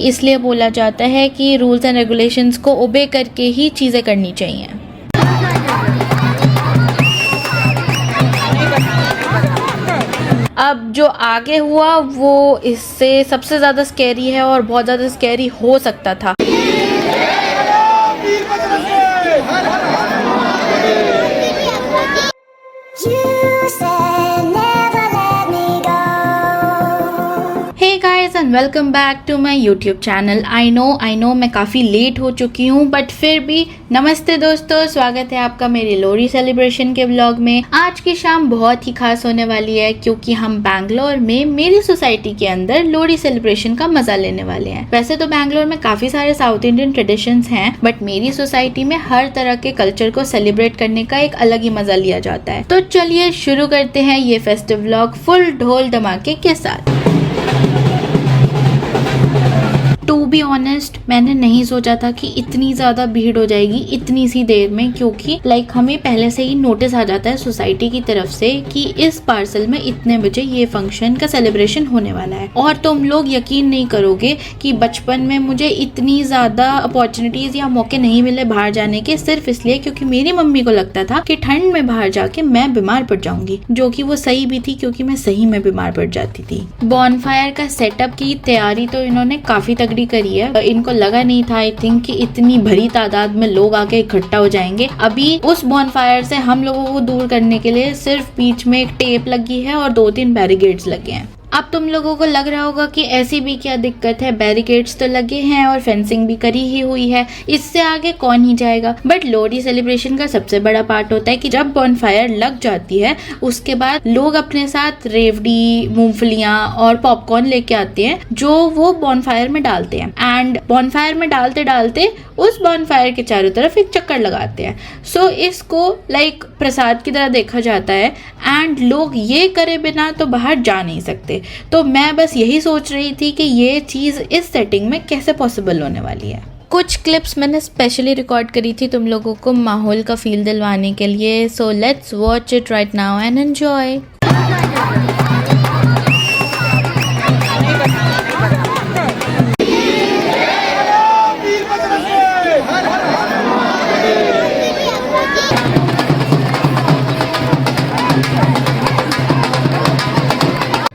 इसलिए बोला जाता है कि रूल्स एंड रेगुलेशंस को ओबे करके ही चीज़ें करनी चाहिए। अब जो आगे हुआ वो इससे सबसे ज़्यादा स्कैरी है और बहुत ज़्यादा स्कैरी हो सकता था। And welcome back to my YouTube channel. I know मैं काफ़ी लेट हो चुकी हूँ, बट फिर भी नमस्ते दोस्तों, स्वागत है आपका मेरी लोहड़ी सेलिब्रेशन के व्लॉग में। आज की शाम बहुत ही खास होने वाली है क्योंकि हम बैंगलोर में मेरी सोसाइटी के अंदर लोहड़ी सेलिब्रेशन का मजा लेने वाले हैं। वैसे तो बैंगलोर में काफ़ी सारे साउथ इंडियन ट्रेडिशंस हैं, बट मेरी सोसाइटी में हर तरह के कल्चर को सेलिब्रेट करने का एक अलग ही मजा लिया जाता है। तो चलिए शुरू करते हैं ये फेस्टिव व्लॉग फुल ढोल धमाके के साथ। टू बी ऑनेस्ट, मैंने नहीं सोचा था कि इतनी ज़्यादा भीड़ हो जाएगी इतनी सी देर में, क्योंकि हमें पहले से ही नोटिस आ जाता है सोसाइटी की तरफ से कि इस पार्सल में इतने बजे ये फंक्शन का सेलिब्रेशन होने वाला है। और तुम लोग यकीन नहीं करोगे कि बचपन में मुझे इतनी ज़्यादा अपॉर्चुनिटीज़ या मौके नहीं मिले बाहर जाने के, सिर्फ इसलिए क्योंकि मेरी मम्मी को लगता था कि ठंड में बाहर जाके मैं बीमार पड़ जाऊंगी, जो कि वो सही भी थी क्योंकि मैं सही में बीमार पड़ जाती थी। बॉनफायर का सेटअप की तैयारी तो इन्होंने काफ़ी तगड़ी करी है। इनको लगा नहीं था आई थिंक कि इतनी भरी तादाद में लोग आके इकट्ठा हो जाएंगे। अभी उस बॉनफायर से हम लोगों को दूर करने के लिए सिर्फ बीच में एक टेप लगी है और 2-3 बैरिकेड्स लगे हैं। अब तुम लोगों को लग रहा होगा कि ऐसी भी क्या दिक्कत है, बैरिकेड्स तो लगे हैं और फेंसिंग भी करी ही हुई है, इससे आगे कौन ही जाएगा। बट लोहड़ी सेलिब्रेशन का सबसे बड़ा पार्ट होता है कि जब बॉनफायर लग जाती है उसके बाद लोग अपने साथ रेवड़ी, मूंगफलियां और पॉपकॉर्न लेके आते हैं जो वो बॉनफायर में डालते हैं। एंड बॉनफायर में डालते डालते उस बॉनफायर के चारों तरफ एक चक्कर लगाते हैं। सो इसको प्रसाद की तरह देखा जाता है। एंड लोग ये करे बिना तो बाहर जा नहीं सकते। तो मैं बस यही सोच रही थी कि ये चीज़ इस सेटिंग में कैसे पॉसिबल होने वाली है। कुछ क्लिप्स मैंने स्पेशली रिकॉर्ड करी थी तुम लोगों को माहौल का फील दिलवाने के लिए। So let's watch it right now and enjoy.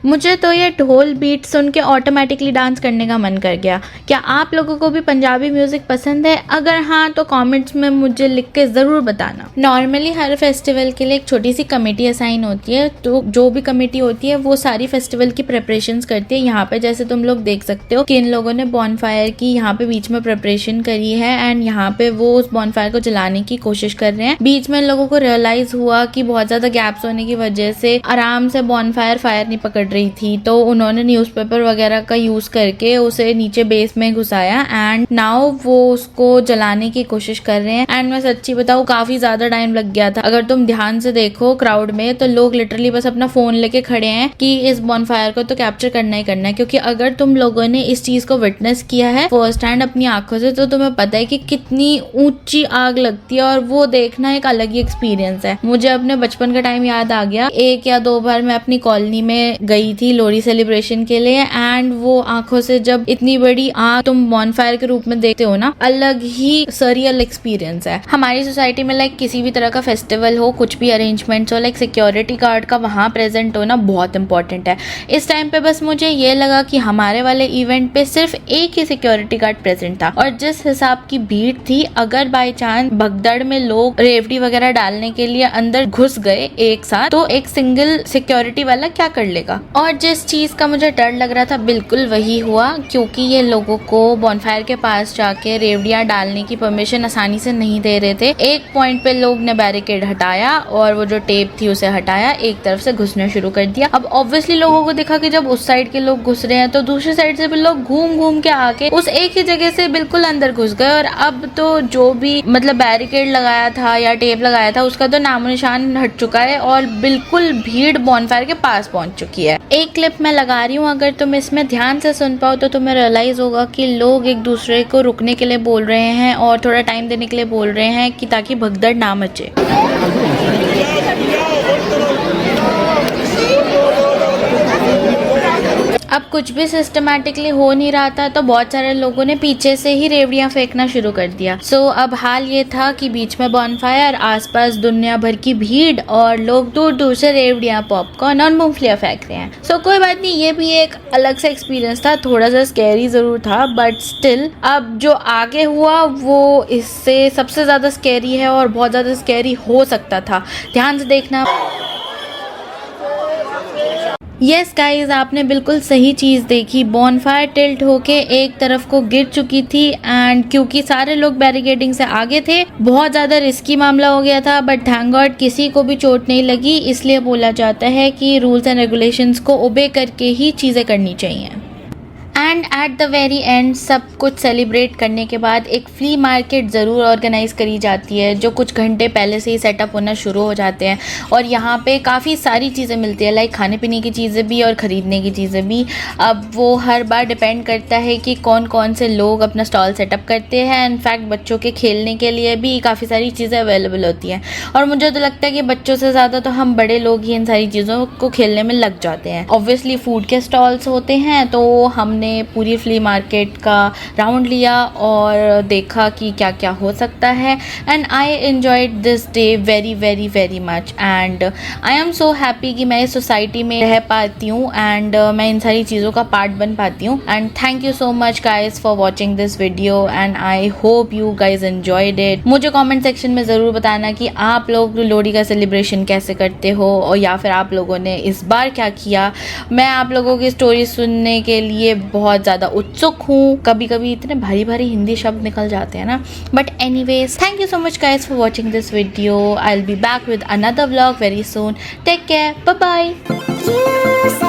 मुझे तो ये ढोल बीट सुन के ऑटोमेटिकली डांस करने का मन कर गया। क्या आप लोगों को भी पंजाबी म्यूजिक पसंद है? अगर हाँ तो कमेंट्स में मुझे लिख के ज़रूर बताना। नॉर्मली हर फेस्टिवल के लिए एक छोटी सी कमेटी असाइन होती है, तो जो भी कमेटी होती है वो सारी फेस्टिवल की प्रिपरेशंस करती है। यहाँ पे जैसे तुम लोग देख सकते हो कि इन लोगों ने बॉनफायर की यहाँ पे बीच में प्रिपरेशन करी है एंड यहाँ पे वो उस बॉनफायर को जलाने की कोशिश कर रहे हैं। बीच में इन लोगों को रियलाइज हुआ कि बहुत ज्यादा गैप्स होने की वजह से आराम से बॉनफायर फायर नहीं पकड़ रही थी, तो उन्होंने न्यूज़पेपर वगैरह का यूज करके उसे नीचे बेस में घुसाया एंड नाउ वो उसको जलाने की कोशिश कर रहे हैं। एंड मैं सच्ची बताऊं, काफी ज्यादा टाइम लग गया था। अगर तुम ध्यान से देखो क्राउड में तो लोग लिटरली बस अपना फोन लेके खड़े हैं कि इस बॉनफायर को तो कैप्चर करना ही करना है, क्योंकि अगर तुम लोगों ने इस चीज को विटनेस किया है फर्स्ट हैंड अपनी आंखों से तो तुम्हें पता है कि कितनी ऊंची आग लगती है और वो देखना एक अलग ही एक्सपीरियंस है। मुझे अपने बचपन का टाइम याद आ गया। 1 या 2 बार मैं अपनी कॉलोनी में गई थी लोहड़ी सेलिब्रेशन के लिए एंड वो आंखों से जब इतनी बड़ी आग तुम बॉनफायर के रूप में देखते हो ना, अलग ही सरियल एक्सपीरियंस है। हमारी सोसाइटी में किसी भी तरह का फेस्टिवल हो, कुछ भी अरेंजमेंट्स हो, सिक्योरिटी गार्ड का वहां प्रेजेंट होना बहुत इंपॉर्टेंट है। इस टाइम पे बस मुझे ये लगा कि हमारे वाले इवेंट पे सिर्फ एक ही सिक्योरिटी गार्ड प्रेजेंट था और जिस हिसाब की भीड़ थी, अगर बाय चांस भगदड़ में लोग रेवड़ी वगैरह डालने के लिए अंदर घुस गए एक साथ, तो एक सिंगल सिक्योरिटी वाला क्या कर लेगा। और जिस चीज का मुझे डर लग रहा था बिल्कुल वही हुआ, क्योंकि ये लोगों को बॉनफायर के पास जाके रेवड़ियां डालने की परमिशन आसानी से नहीं दे रहे थे। एक पॉइंट पे लोग ने बैरिकेड हटाया और वो जो टेप थी उसे हटाया, एक तरफ से घुसना शुरू कर दिया। अब ऑब्वियसली लोगों को दिखा कि जब उस साइड के लोग घुस रहे हैं तो दूसरी साइड से भी लोग घूम घूम के आके उस एक ही जगह से बिल्कुल अंदर घुस गए। और अब तो जो भी बैरिकेड लगाया था या टेप लगाया था उसका तो नामो निशान हट चुका है और बिल्कुल भीड़ बॉनफायर के पास पहुंच चुकी है। एक क्लिप मैं लगा रही हूँ, अगर तुम इसमें ध्यान से सुन पाओ तो तुम्हें रियलाइज होगा कि लोग एक दूसरे को रुकने के लिए बोल रहे हैं और थोड़ा टाइम देने के लिए बोल रहे हैं कि ताकि भगदड़ ना मचे। अब कुछ भी सिस्टमैटिकली हो नहीं रहा था तो बहुत सारे लोगों ने पीछे से ही रेवड़ियाँ फेंकना शुरू कर दिया। अब हाल ये था कि बीच में बॉनफायर, आसपास दुनिया भर की भीड़ और लोग दूर दूर से रेवड़ियाँ, पॉपकॉर्न और मूंगफलियाँ फेंक रहे हैं। कोई बात नहीं, ये भी एक अलग सा एक्सपीरियंस था, थोड़ा सा स्कैरी ज़रूर था, बट स्टिल अब जो आगे हुआ वो इससे सबसे ज़्यादा स्कैरी है और बहुत ज़्यादा स्कैरी हो सकता था। ध्यान से देखना। यस गाइज, आपने बिल्कुल सही चीज़ देखी। बॉनफायर टिल्ट होके एक तरफ को गिर चुकी थी एंड क्योंकि सारे लोग बैरिकेडिंग से आगे थे, बहुत ज़्यादा रिस्की मामला हो गया था, बट थैंक गॉड किसी को भी चोट नहीं लगी। इसलिए बोला जाता है कि रूल्स एंड रेगुलेशंस को ओबे करके ही चीज़ें करनी चाहिए। And at the very and सब कुछ सेलिब्रेट करने के बाद एक फ्ली मार्केट ज़रूर ऑर्गेनाइज़ करी जाती है, जो कुछ घंटे पहले से ही सेटअप होना शुरू हो जाते हैं और यहाँ पे काफ़ी सारी चीज़ें मिलती है, लाइक खाने पीने की चीज़ें भी और ख़रीदने की चीज़ें भी। अब वो हर बार डिपेंड करता है कि कौन कौन से लोग अपना स्टॉल सेटअप करते हैं। इनफैक्ट बच्चों के खेलने के लिए भी काफ़ी सारी चीज़ें अवेलेबल होती हैं और मुझे तो लगता है कि बच्चों से ज़्यादा तो हम बड़े लोग ही इन सारी चीज़ों को खेलने में लग जाते हैं। ऑब्वियसली फूड के स्टॉल्स होते हैं, तो हमने पूरी फ्ली मार्केट का राउंड लिया और देखा कि क्या क्या हो सकता है। And I enjoyed this day very very very much and I am so happy कि मैं इस सोसाइटी में रह पाती हूँ एंड मैं इन सारी चीज़ों का पार्ट बन पाती हूँ। And thank you so much guys for watching this video and I hope you guys enjoyed it. मुझे कॉमेंट सेक्शन में ज़रूर बताना कि आप लोग लोहड़ी का सेलिब्रेशन कैसे करते हो और या फिर आप लोगों ने इस बार क्या किया। मैं आप लोगों की स्टोरी सुनने के लिए बहुत ज़्यादा उत्सुक हूँ। कभी कभी इतने भारी भारी हिंदी शब्द निकल जाते हैं ना, but anyways thank you so much guys for watching this video. I will be back with another vlog very soon. Take care, bye bye.